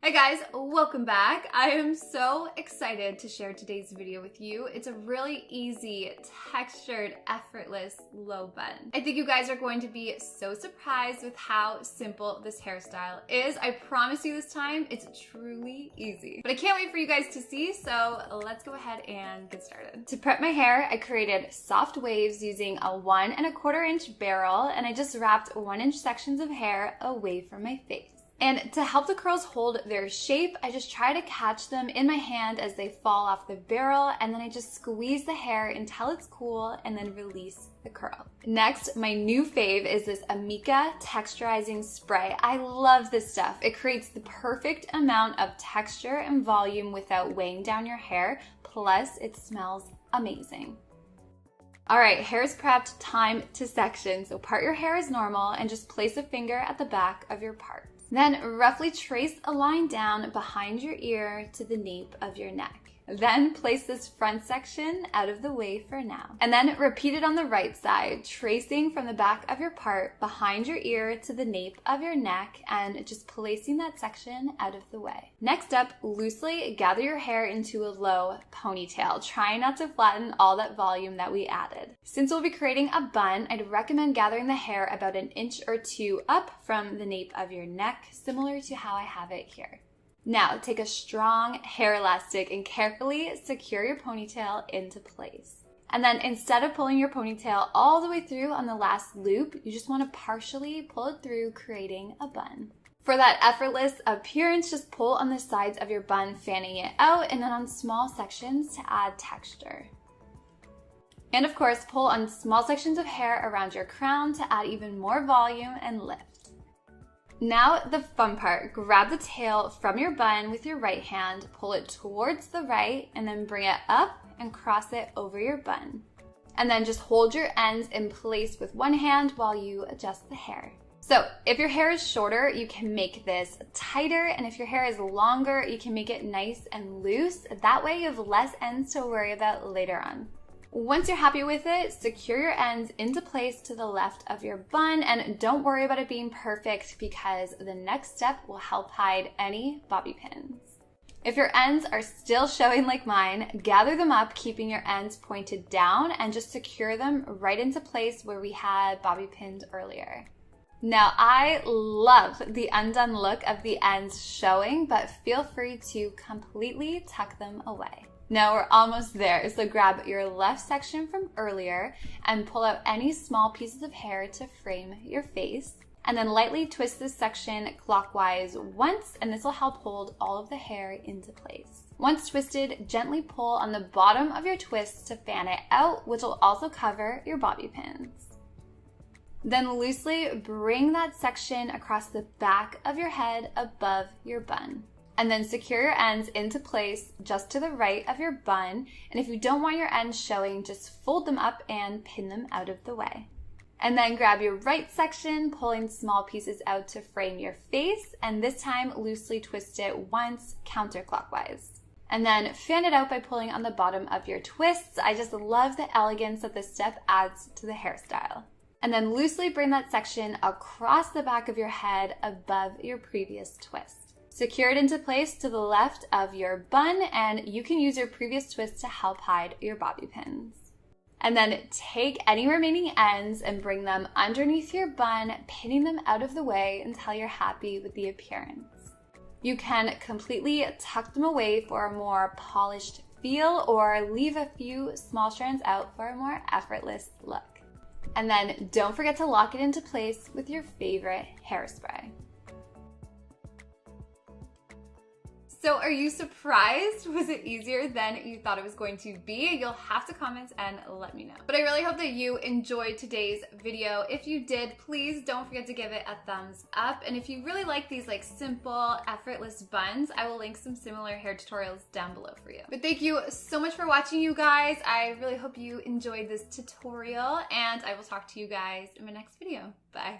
Hi guys, welcome back. I am so excited to share today's video with you. It's a really easy, textured, effortless low bun. I think you guys are going to be so surprised with how simple this hairstyle is. I promise you this time, it's truly easy. But I can't wait for you guys to see, so let's go ahead and get started. To prep my hair, I created soft waves using a 1 1/4 inch barrel, and I just wrapped 1 inch sections of hair away from my face. And to help the curls hold their shape, I just try to catch them in my hand as they fall off the barrel, and then I just squeeze the hair until it's cool and then release the curl. Next, my new fave is this Amika texturizing spray. I love this stuff. It creates the perfect amount of texture and volume without weighing down your hair, plus it smells amazing. All right, hair's prepped, time to section. So part your hair as normal and just place a finger at the back of your part. Then roughly trace a line down behind your ear to the nape of your neck. Then place this front section out of the way for now. And then repeat it on the right side, tracing from the back of your part behind your ear to the nape of your neck and just placing that section out of the way. Next up, loosely gather your hair into a low ponytail. Try not to flatten all that volume that we added. Since we'll be creating a bun, I'd recommend gathering the hair about 1 inch or 2 up from the nape of your neck, similar to how I have it here. Now, take a strong hair elastic and carefully secure your ponytail into place. And then instead of pulling your ponytail all the way through on the last loop, you just want to partially pull it through, creating a bun. For that effortless appearance, just pull on the sides of your bun, fanning it out, and then on small sections to add texture. And of course, pull on small sections of hair around your crown to add even more volume and lift. Now the fun part, grab the tail from your bun with your right hand, pull it towards the right, and then bring it up and cross it over your bun. And then just hold your ends in place with one hand while you adjust the hair. So if your hair is shorter, you can make this tighter, and if your hair is longer, you can make it nice and loose. That way you have less ends to worry about later on. Once you're happy with it, secure your ends into place to the left of your bun, and don't worry about it being perfect because the next step will help hide any bobby pins. If your ends are still showing like mine, gather them up, keeping your ends pointed down, and just secure them right into place where we had bobby pins earlier. Now, I love the undone look of the ends showing, but feel free to completely tuck them away. Now we're almost there, so grab your left section from earlier and pull out any small pieces of hair to frame your face. And then lightly twist this section clockwise once, and this will help hold all of the hair into place. Once twisted, gently pull on the bottom of your twist to fan it out, which will also cover your bobby pins. Then loosely bring that section across the back of your head above your bun. And then secure your ends into place just to the right of your bun. And if you don't want your ends showing, just fold them up and pin them out of the way. And then grab your right section, pulling small pieces out to frame your face, and this time loosely twist it once counterclockwise. And then fan it out by pulling on the bottom of your twists. I just love the elegance that this step adds to the hairstyle. And then loosely bring that section across the back of your head above your previous twist. Secure it into place to the left of your bun, and you can use your previous twist to help hide your bobby pins. And then take any remaining ends and bring them underneath your bun, pinning them out of the way until you're happy with the appearance. You can completely tuck them away for a more polished feel or leave a few small strands out for a more effortless look. And then don't forget to lock it into place with your favorite hairspray. So are you surprised? Was it easier than you thought it was going to be? You'll have to comment and let me know. But I really hope that you enjoyed today's video. If you did, please don't forget to give it a thumbs up. And if you really like these simple, effortless buns, I will link some similar hair tutorials down below for you. But thank you so much for watching, you guys. I really hope you enjoyed this tutorial, and I will talk to you guys in my next video. Bye.